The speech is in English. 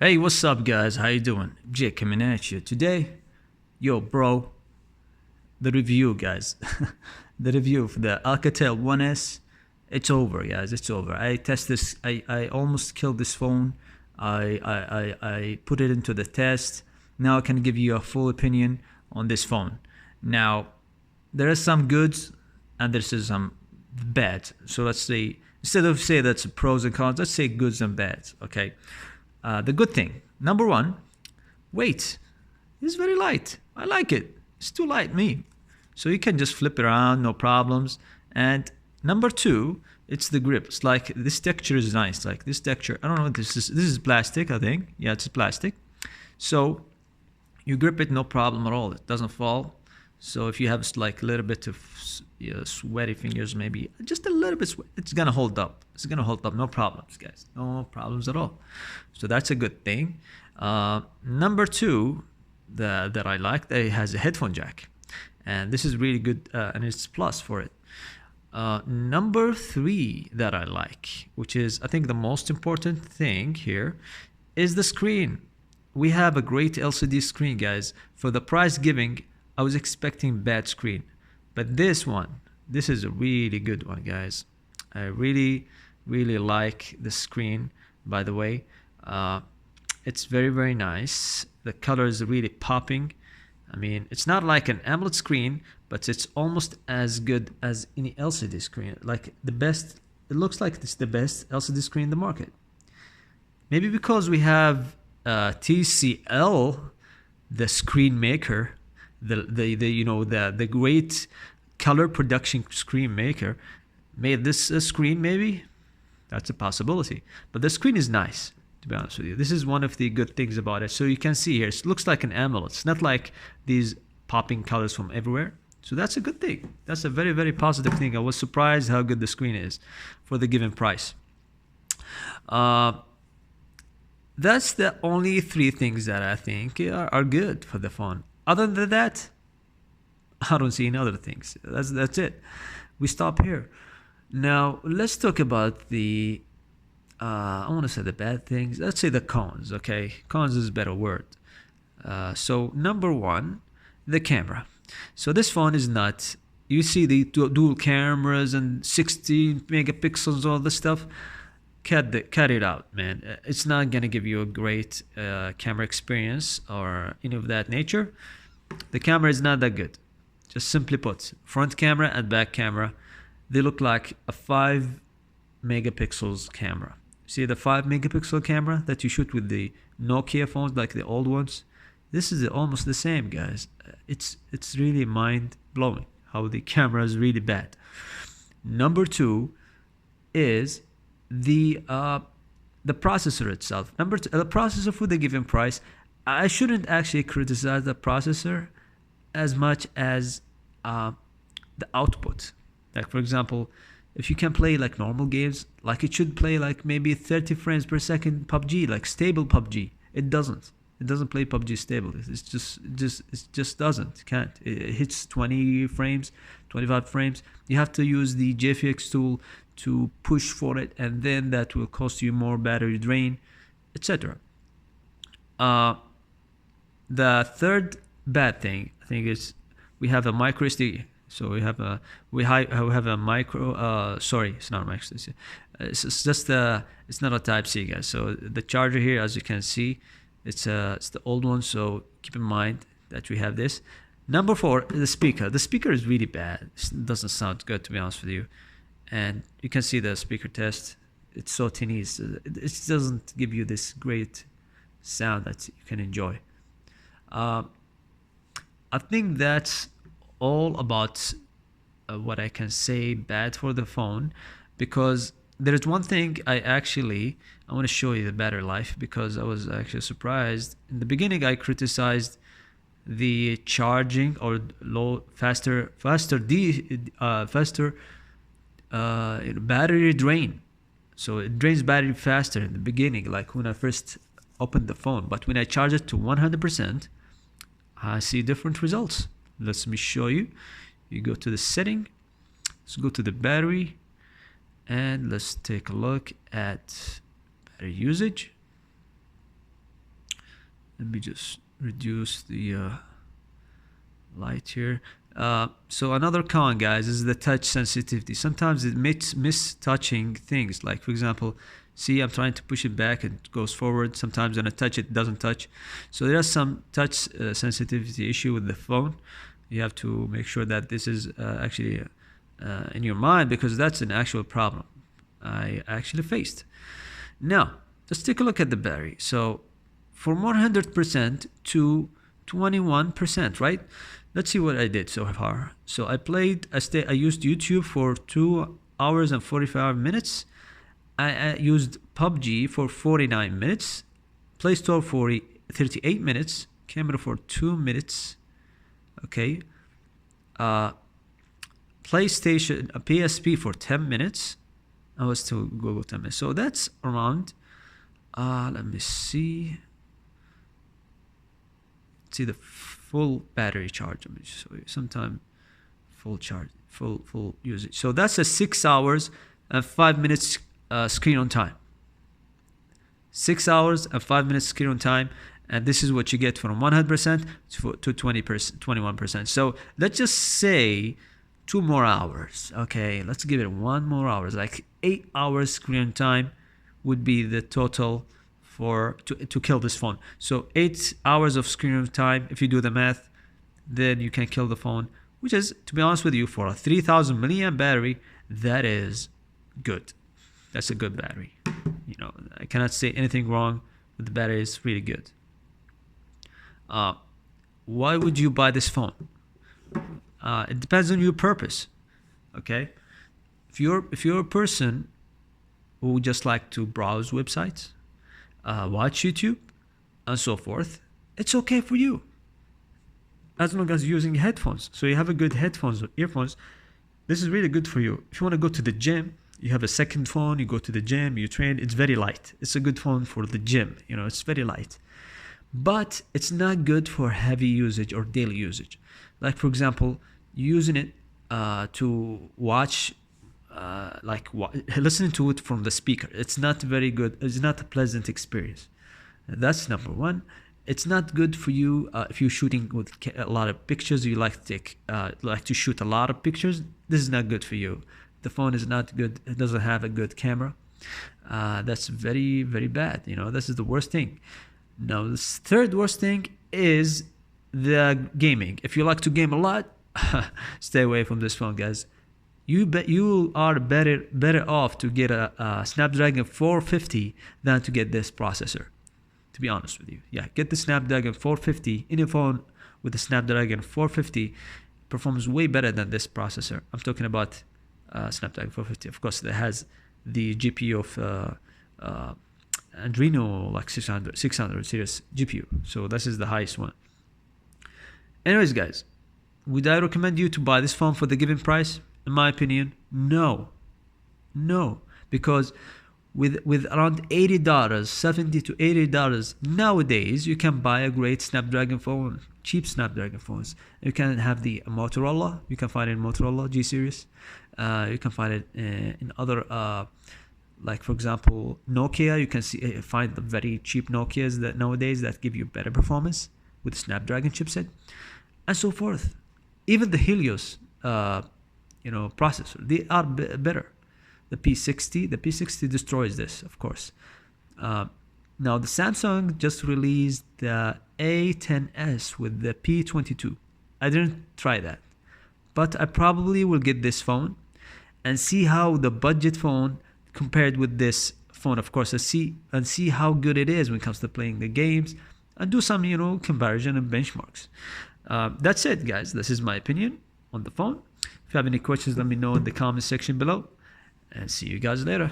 Hey, what's up, guys? How you doing? Jake coming at you today. Yo, bro, the review, guys. The review for the Alcatel 1S. It's over, guys. It's over. I test this. I almost killed this phone. I put it into the test. Now I can give you a full opinion on this phone. Now, there are some goods and there's some bad. So let's say instead of say that's pros and cons, let's say goods and bads. Okay. The good thing, number one, weight is very light. I like it. It's too light, me. So you can just flip it around, no problems. And number two, it's the grip. It's like this texture is nice. Like this texture, I don't know what this is. This is plastic, I think. Yeah, it's plastic. So you grip it, no problem at all. It doesn't fall. So if you have like a little bit of sweaty fingers, maybe just a little bit, it's gonna hold up. It's gonna hold up, no problems, guys. No problems at all. So that's a good thing. Number two, that I like, that it has a headphone jack, and this is really good, and it's plus for it. Number three that I like, which is I think the most important thing here, is the screen. We have a great LCD screen, guys. For the price giving, I was expecting bad screen, but this is a really good one, guys. I really like the screen, by the way. It's very nice. The color is really popping. I mean, it's not like an AMOLED screen, but it's almost as good as any LCD screen. Like the best, it looks like it's the best LCD screen in the market. Maybe because we have TCL, the screen maker, the great color production screen maker, made this screen. Maybe that's a possibility, but the screen is nice, to be honest with you. This is one of the good things about it. So you can see here, it looks like an AMOLED. It's not like these popping colors from everywhere. So that's a good thing. That's a very positive thing. I was surprised how good the screen is for the given price. That's the only three things that I think are good for the phone. Other than that, I don't see any other things. That's it. We stop here. Now let's talk about the I want to say the bad things. Let's say the cons. Okay, cons is a better word. So number one, the camera. So this phone is not. You see the dual cameras and 16 megapixels, all this stuff. Cut it out, man. It's not gonna give you a great camera experience or any of that nature. The camera is not that good. Just simply put, front camera and back camera, they look like a 5 megapixels camera. See the 5 megapixel camera that you shoot with the Nokia phones, like the old ones? This is almost the same, guys. It's really mind blowing how the camera is really bad. Number two is the processor itself. Number two, the processor for the given price. I shouldn't actually criticize the processor as much as the output. Like for example, if you can play like normal games, like it should play like maybe 30 frames per second PUBG, like stable PUBG. It doesn't. It doesn't play PUBG stable. It just doesn't. Can't. It hits 20 frames, 25 frames. You have to use the JFX tool to push for it, and then that will cost you more battery drain, etc. The third bad thing I think is we have a micro SD. So we have a micro. Sorry, it's not a micro SD. It's just it's not a Type C, guys. So the charger here, as you can see, it's the old one. So keep in mind that we have this. Number four, the speaker. The speaker is really bad. It doesn't sound good, to be honest with you. And you can see the speaker test. It's so tinny. It doesn't give you this great sound that you can enjoy. I think that's all about what I can say bad for the phone, because there is one thing I want to show you the battery life, because I was actually surprised. In the beginning, I criticized the charging or faster battery drain. So it drains battery faster in the beginning, like when I first opened the phone. But when I charge it to 100%, I see different results. Let me show you. You go to the setting. Let's go to the battery, and let's take a look at battery usage. Let me just reduce the light here. So another con, guys, is the touch sensitivity. Sometimes it miss touching things. Like, for example, see, I'm trying to push it back, it goes forward. Sometimes when I touch it, it doesn't touch. So there's some touch sensitivity issue with the phone. You have to make sure that this is actually in your mind, because that's an actual problem I actually faced. Now, let's take a look at the battery. So from 100% to 21%, right? Let's see what I did so far. So I used YouTube for 2 hours and 45 minutes. I used PUBG for 49 minutes, Play Store for 38 minutes, camera for 2 minutes, okay, PlayStation, PSP for 10 minutes. I was still Google 10 minutes. So that's around, let me see the full battery charge. Let me show you sometime full charge, full usage. So that's a 6 hours and 5 minutes screen on time. 6 hours and 5 minutes screen on time, and this is what you get from 100% to 20%, 21%. So let's just say 2 more hours. Okay, let's give it 1 more hours, like 8 hours screen time would be the total to kill this phone. So 8 hours of screen time, if you do the math, then you can kill the phone, which is, to be honest with you, for a 3000 milliamp battery, that is good. That's a good battery. You know, I cannot say anything wrong with the battery. It's really good. Why would you buy this phone? It depends on your purpose. Okay, if you're a person who just like to browse websites, watch YouTube, and so forth, it's okay for you, as long as you're using headphones. So you have a good headphones or earphones. This is really good for you. If you want to go to the gym, you have a second phone, you go to the gym, you train, it's very light. It's a good phone for the gym, you know, it's very light. But it's not good for heavy usage or daily usage. Like, for example, using it to watch, listening to it from the speaker. It's not very good. It's not a pleasant experience. That's number one. It's not good for you if you're shooting with a lot of pictures. You like to shoot a lot of pictures. This is not good for you. The phone is not good. It doesn't have a good camera. That's very, very bad. You know, this is the worst thing. Now, the third worst thing is the gaming. If you like to game a lot, stay away from this phone, guys. You are better off to get a Snapdragon 450 than to get this processor. To be honest with you, yeah, get the Snapdragon 450. Any phone with the Snapdragon 450 performs way better than this processor. I'm talking about Snapdragon 450. Of course, it has the GPU of Adreno, like 600 series GPU. So this is the highest one. Anyways, guys, would I recommend you to buy this phone for the given price? In my opinion, no, because with around $80, $70 to $80 nowadays, you can buy a great Snapdragon phone, cheap Snapdragon phones. You can have the Motorola. You can find it in Motorola G series. You can find it in other, like, for example, Nokia. You can find the very cheap Nokias that nowadays that give you better performance with the Snapdragon chipset, and so forth. Even the Helios, processor, they are better. The P60 destroys this, of course. Now the Samsung just released the A10s with the P22. I didn't try that, but I probably will get this phone and see how the budget phone compared with this phone, of course, and see how good it is when it comes to playing the games, and do some, comparison and benchmarks. That's it, guys. This is my opinion on the phone. If you have any questions, let me know in the comment section below, and see you guys later.